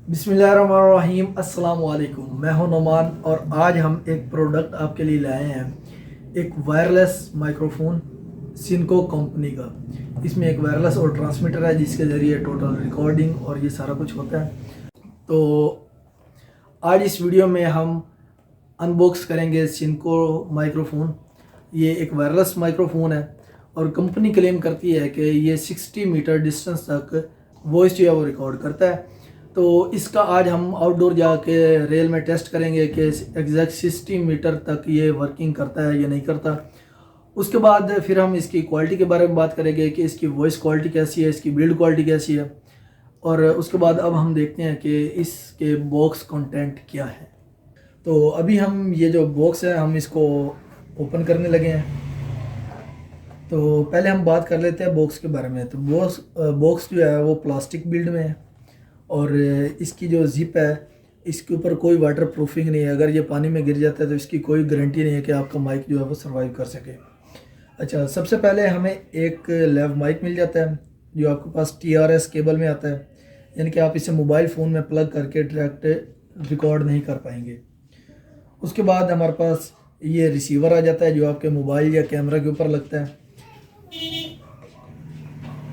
बिस्मिल्लाहिर्रहमानिर्रहीम अस्सलाम वालेकुम। मैं हूं नोमान और आज हम एक प्रोडक्ट आपके लिए लाए हैं, एक वायरलेस माइक्रोफोन सिनको कंपनी का। इसमें एक वायरलेस और ट्रांसमीटर है जिसके ज़रिए टोटल रिकॉर्डिंग और ये सारा कुछ होता है। तो आज इस वीडियो में हम अनबॉक्स करेंगे सिनको माइक्रोफोन। ये एक वायरलेस माइक्रोफोन है और कंपनी क्लेम करती है कि ये 60 मीटर डिस्टेंस तक वॉइस जो है वो रिकॉर्ड करता है। तो इसका आज हम आउटडोर जाके रेल में टेस्ट करेंगे कि एग्जैक्ट 60 मीटर तक ये वर्किंग करता है या नहीं करता। उसके बाद फिर हम इसकी क्वालिटी के बारे में बात करेंगे कि इसकी वॉइस क्वालिटी कैसी है, इसकी बिल्ड क्वालिटी कैसी है। और उसके बाद अब हम देखते हैं कि इसके बॉक्स कंटेंट क्या है। तो अभी हम ये जो बॉक्स है हम इसको ओपन करने लगे हैं। तो पहले हम बात कर लेते हैं बॉक्स के बारे में। तो बॉक्स जो है वो प्लास्टिक बिल्ड में है और इसकी जो जिप है इसके ऊपर कोई वाटर प्रूफिंग नहीं है। अगर ये पानी में गिर जाता है तो इसकी कोई गारंटी नहीं है कि आपका माइक जो है वो सर्वाइव कर सके। अच्छा, सबसे पहले हमें एक लेव माइक मिल जाता है जो आपके पास TRS केबल में आता है, यानी कि आप इसे मोबाइल फ़ोन में प्लग करके डायरेक्ट रिकॉर्ड नहीं कर पाएंगे। उसके बाद हमारे पास ये रिसीवर आ जाता है जो आपके मोबाइल या कैमरा के ऊपर लगता है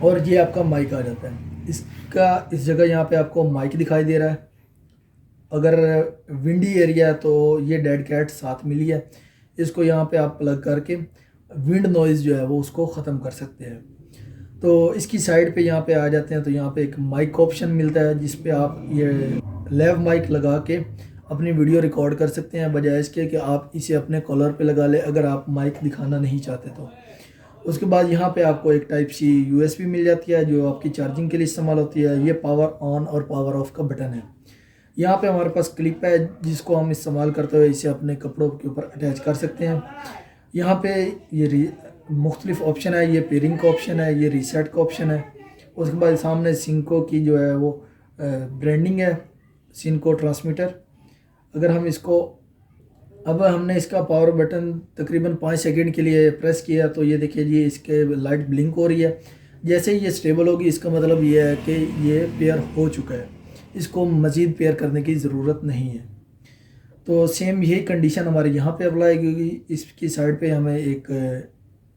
और ये आपका माइक आ जाता है। इस जगह यहाँ पे आपको माइक दिखाई दे रहा है। अगर विंडी एरिया है तो ये डेड कैट साथ मिली है, इसको यहाँ पे आप प्लग करके विंड नॉइज़ जो है वो उसको ख़त्म कर सकते हैं। तो इसकी साइड पे यहाँ पे आ जाते हैं तो यहाँ पे एक माइक ऑप्शन मिलता है जिस पे आप ये लेव माइक लगा के अपनी वीडियो रिकॉर्ड कर सकते हैं, बजाय इसके कि आप इसे अपने कॉलर पे लगा ले अगर आप माइक दिखाना नहीं चाहते तो। उसके बाद यहाँ पे आपको एक टाइप सी USB मिल जाती है जो आपकी चार्जिंग के लिए इस्तेमाल होती है। ये पावर ऑन और पावर ऑफ का बटन है। यहाँ पे हमारे पास क्लिप है जिसको हम इस्तेमाल करते हुए इसे अपने कपड़ों के ऊपर अटैच कर सकते हैं। यहाँ पे ये मुख्तलिफ ऑप्शन है, ये पेयरिंग का ऑप्शन है, ये रीसेट का ऑप्शन है। उसके बाद सामने सिनको की जो है वो ब्रांडिंग है, सिनको ट्रांसमीटर। अगर हम इसको अब हमने इसका पावर बटन तकरीबन 5 सेकंड के लिए प्रेस किया तो ये देखिए जी इसके लाइट ब्लिंक हो रही है। जैसे ही ये स्टेबल होगी इसका मतलब ये है कि ये पेयर हो चुका है, इसको मज़ीद पेयर करने की ज़रूरत नहीं है। तो सेम यही कंडीशन हमारे यहाँ पे अप्लाई होगी। इसकी साइड पे हमें एक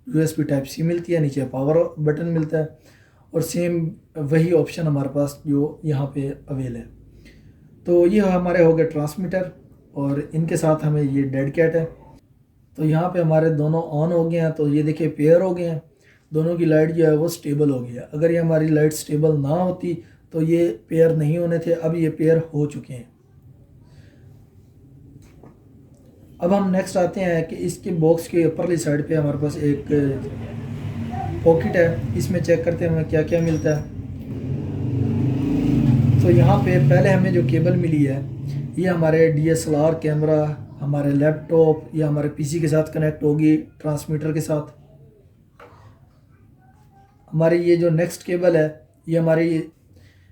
USB टाइप C मिलती है, नीचे पावर बटन मिलता है और सेम वही ऑप्शन हमारे पास जो यहाँ पे अवेल है। तो ये हमारे हो गए ट्रांसमीटर और इनके साथ हमें ये डेड कैट है। तो यहाँ पे हमारे दोनों ऑन हो गए हैं, तो ये देखिए पेयर हो गए हैं, दोनों की लाइट जो है वो स्टेबल हो गई है। अगर ये हमारी लाइट स्टेबल ना होती तो ये पेयर नहीं होने थे, अब ये पेयर हो चुके हैं। अब हम नेक्स्ट आते हैं कि इसके बॉक्स के ऊपरली साइड पे हमारे पास एक पॉकेट है, इसमें चेक करते हैं हमें क्या क्या मिलता है। तो यहाँ पे पहले हमें जो केबल मिली है ये हमारे DSLR कैमरा, हमारे लैपटॉप या हमारे PC के साथ कनेक्ट होगी ट्रांसमीटर के साथ। हमारी ये जो नेक्स्ट केबल है ये हमारी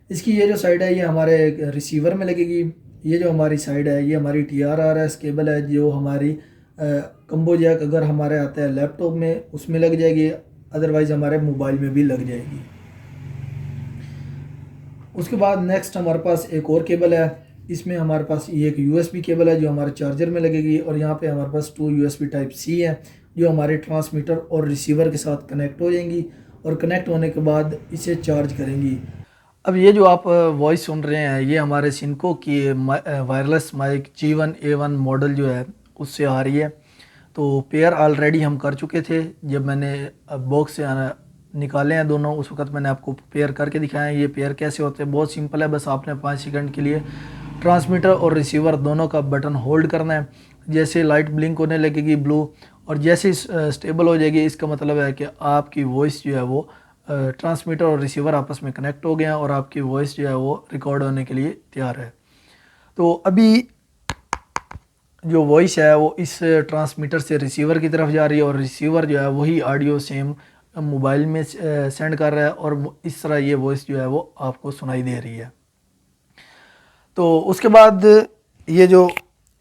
इसकी ये जो साइड है ये हमारे रिसीवर में लगेगी। ये जो हमारी साइड है ये हमारी TRRS केबल है जो हमारी कम्बो जैक अगर हमारे आता है लैपटॉप में उसमें लग जाएगी, अदरवाइज़ हमारे मोबाइल में भी लग जाएगी। उसके बाद नेक्स्ट हमारे पास एक और केबल है, इसमें हमारे पास ये एक USB केबल है जो हमारे चार्जर में लगेगी और यहाँ पे हमारे पास 2 USB टाइप C है जो हमारे ट्रांसमीटर और रिसीवर के साथ कनेक्ट हो जाएंगी और कनेक्ट होने के बाद इसे चार्ज करेंगी। अब ये जो आप वॉइस सुन रहे हैं ये हमारे सिनको की वायरलेस माइक G1A1 मॉडल जो है उससे आ रही है। तो पेयर ऑलरेडी हम कर चुके थे, जब मैंने बॉक्स से निकाले हैं दोनों उस वक्त मैंने आपको पेयर करके दिखाया है। ये पेयर कैसे होते हैं, बहुत सिंपल है, बस आपने 5 सेकंड के लिए ट्रांसमीटर और रिसीवर दोनों का बटन होल्ड करना है। जैसे लाइट ब्लिंक होने लगेगी ब्लू और जैसे स्टेबल हो जाएगी इसका मतलब है कि आपकी वॉइस जो है वो ट्रांसमीटर और रिसीवर आपस में कनेक्ट हो गए हैं और आपकी वॉइस जो है वो रिकॉर्ड होने के लिए तैयार है। तो अभी जो वॉइस है वो इस ट्रांसमीटर से रिसीवर की तरफ जा रही है और रिसीवर जो है वही ऑडियो सेम मोबाइल में सेंड कर रहा है और इस तरह ये वॉइस जो है वो आपको सुनाई दे रही है। तो उसके बाद ये जो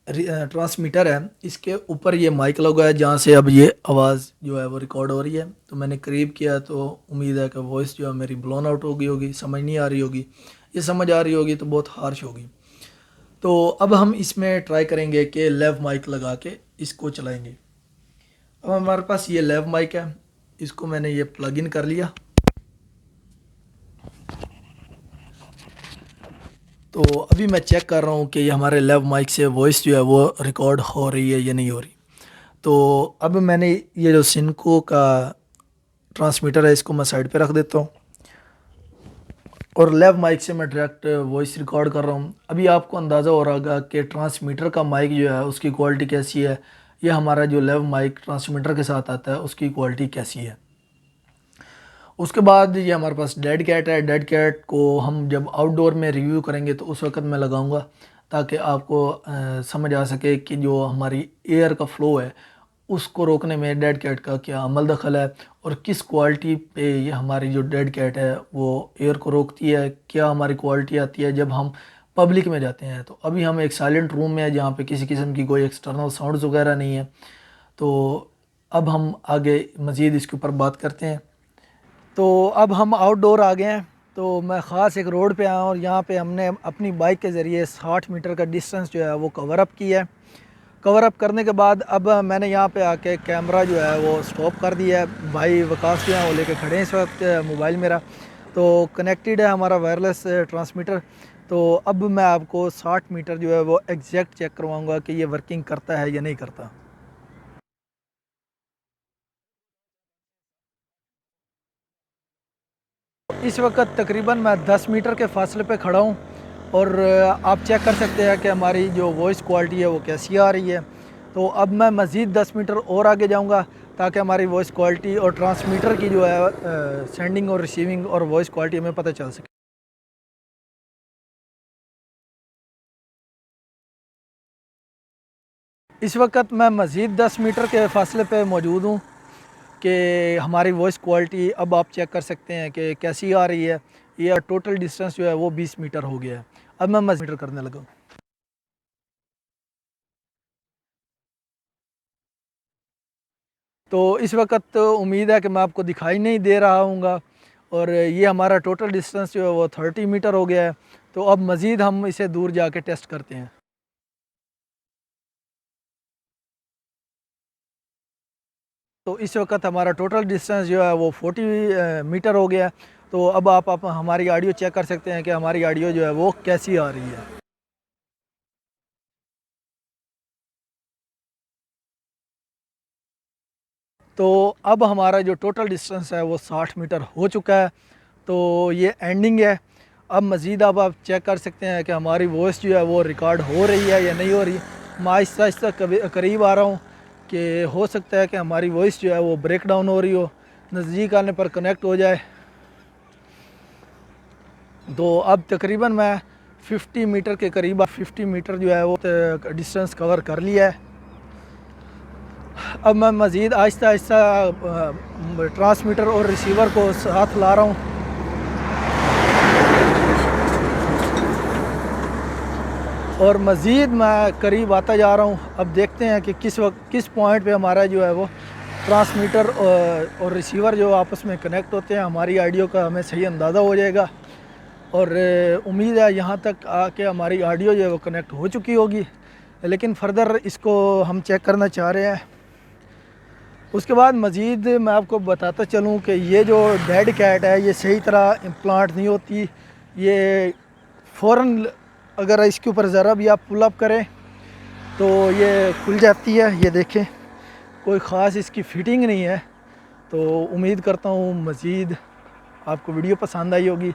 ट्रांसमीटर है इसके ऊपर ये माइक लगा है जहाँ से अब ये आवाज़ जो है वो रिकॉर्ड हो रही है। तो मैंने करीब किया तो उम्मीद है कि वॉइस जो है मेरी ब्लोन आउट हो गई होगी, समझ नहीं आ रही होगी। ये समझ आ रही होगी तो बहुत हार्श होगी। तो अब हम इसमें ट्राई करेंगे कि लेव माइक लगा के इसको चलाएंगे। अब हमारे पास ये लेव माइक है, इसको मैंने ये प्लग इन कर लिया। तो अभी मैं चेक कर रहा हूँ कि ये हमारे लेव माइक से वॉइस जो है वो रिकॉर्ड हो रही है या नहीं हो रही। तो अब मैंने ये जो सिनको का ट्रांसमीटर है इसको मैं साइड पे रख देता हूँ और लेव माइक से मैं डायरेक्ट वॉइस रिकॉर्ड कर रहा हूँ। अभी आपको अंदाज़ा हो रहा होगा कि ट्रांसमीटर का माइक जो है उसकी क्वालिटी कैसी है, ये हमारा जो लेव माइक ट्रांसमीटर के साथ आता है उसकी क्वालिटी कैसी है। उसके बाद ये हमारे पास डेड कैट है। डेड कैट को हम जब आउटडोर में रिव्यू करेंगे तो उस वक्त मैं लगाऊंगा ताकि आपको समझ आ सके कि जो हमारी एयर का फ़्लो है उसको रोकने में डेड कैट का क्या अमल दखल है और किस क्वालिटी पे ये हमारी जो डेड कैट है वो एयर को रोकती है, क्या हमारी क्वालिटी आती है जब हम पब्लिक में जाते हैं। तो अभी हम एक साइलेंट रूम में है जहाँ पे किसी किस्म की कोई एक्सटर्नल साउंड्स वगैरह नहीं है। तो अब हम आगे मज़ीद इसके ऊपर बात करते हैं। तो अब हम आउटडोर आ गए हैं। तो मैं ख़ास एक रोड पे आया हूँ और यहाँ पे हमने अपनी बाइक के ज़रिए 60 मीटर का डिस्टेंस जो है वो कवर अप किया है। कवर अप करने के बाद अब मैंने यहाँ पे आके कैमरा जो है वो स्टॉप कर दिया है। भाई वकास जो है वो लेके खड़े हैं इस वक्त मोबाइल मेरा, तो कनेक्टेड है हमारा वायरलेस ट्रांसमीटर। तो अब मैं आपको 60 मीटर जो है वो एग्जैक्ट चेक करवाऊँगा कि ये वर्किंग करता है या नहीं करता। इस वक्त तकरीबन मैं 10 मीटर के फासले पे खड़ा हूँ और आप चेक कर सकते हैं कि हमारी जो वॉइस क्वालिटी है वो कैसी आ रही है। तो अब मैं मज़ीद 10 मीटर और आगे जाऊँगा ताकि हमारी वॉइस क्वालिटी और ट्रांसमीटर की जो है सेंडिंग और रिसीविंग और वॉइस क्वालिटी हमें पता चल सके। इस वक्त मैं मज़ीद 10 मीटर के फासले पे मौजूद हूँ कि हमारी वॉइस क्वालिटी अब आप चेक कर सकते हैं कि कैसी आ रही है। ये टोटल डिस्टेंस जो है वो 20 मीटर हो गया है। अब मैं मज़ीद मीटर करने लगा। तो इस वक्त उम्मीद है कि मैं आपको दिखाई नहीं दे रहा हूँगा और ये हमारा टोटल डिस्टेंस जो है वो 30 मीटर हो गया है। तो अब मज़ीद हम इसे दूर जाके टेस्ट करते हैं। तो इस वक्त हमारा टोटल डिस्टेंस जो है वो 40 मीटर हो गया है। तो अब आप हमारी ऑडियो चेक कर सकते हैं कि हमारी ऑडियो जो है वो कैसी आ रही है। तो अब हमारा जो टोटल डिस्टेंस है वो 60 मीटर हो चुका है। तो ये एंडिंग है। अब मज़ीद अब आप चेक कर सकते हैं कि हमारी वॉइस जो है वो रिकॉर्ड हो रही है या नहीं हो रही। मैं आहिस्ता आहिस्ता करीब आ रहा हूँ कि हो सकता है कि हमारी वॉइस जो है वो ब्रेक डाउन हो रही हो, नज़दीक आने पर कनेक्ट हो जाए। तो अब तकरीबन मैं 50 मीटर के करीब 50 मीटर जो है वो डिस्टेंस कवर कर लिया है। अब मैं मज़ीद आहिस्ता आहिस्ता ट्रांसमीटर और रिसीवर को साथ ला रहा हूँ और मज़ीद मैं करीब आता जा रहा हूँ। अब देखते हैं कि किस पॉइंट पे हमारा जो है वो ट्रांसमीटर और रिसीवर जो आपस में कनेक्ट होते हैं, हमारी ऑडियो का हमें सही अंदाज़ा हो जाएगा। और उम्मीद है यहाँ तक आके हमारी ऑडियो जो है वो कनेक्ट हो चुकी होगी, लेकिन फ़र्दर इसको हम चेक करना चाह रहे हैं। उसके बाद मज़ीद मैं आपको बताता चलूँ कि ये जो डेड कैट है ये सही तरह इम्प्लांट नहीं होती। ये फ़ौरन अगर इसके ऊपर ज़रा भी आप पुल अप करें तो ये खुल जाती है। ये देखें, कोई ख़ास इसकी फ़िटिंग नहीं है। तो उम्मीद करता हूँ मज़ीद आपको वीडियो पसंद आई होगी।